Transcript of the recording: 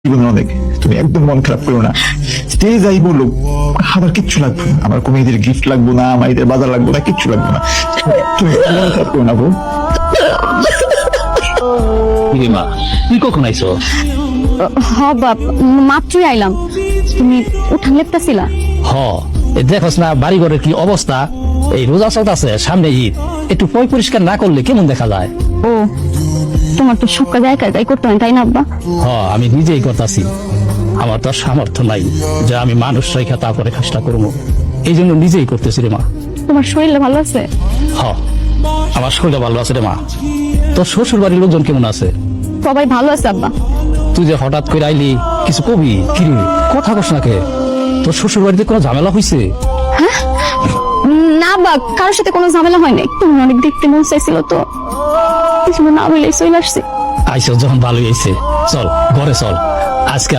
জীবনে অনেক, তুমি একদম মন খারাপ করো না। যে যাই বলো, আমার কিচ্ছু লাগবে না, আমার কোনো ঈদের গিফট লাগবে না, আমার ঈদের বাজার লাগবে না, কিচ্ছু লাগবে না। তুমি মন খারাপ করো না বউ। মা তুই কখন আইছো? হ বাপ, মাত্রই আইলাম। তুমি উঠান লেপতেছিলা? হ দেখোস না বাড়ি ঘরের কি অবস্থা। এই রোজা চলতেছে, সামনে ঈদ, একটু পরিষ্কার না করলে কেমন দেখা যায়। ও, তোমার তো সব কাজ একা একাই করতে হয় তাই না আব্বা? হ আমি নিজেই করতেছি, আমার তো আর সামর্থ্য নাই যে আমি মানুষ রেখা তারপরে কাজটা করবো, এই জন্য নিজেই করতেছি রে মা। তোমার শরীর ভালো আছে? হ আমার শরীরটা ভালো আছে রে মা। তোর শ্বশুর বাড়ির লোকজন কেমন আছে? সবাই ভালো আছে আব্বা। তুই যে হঠাৎ করে আইলি, কিছু কবি কিরে, কথা কস না কে? তোর শ্বশুর বাড়িতে কোনো ঝামেলা হয়েছে? না আব্বা, কারোর সাথে কোনো ঝামেলা হয় নাই। তুমি অনেক দেখতে মন চাইছিল তো, কিছু না বলেই চলে আসছি। আইসো যখন ভালোই আইছে, চল ঘরে চল। আজকে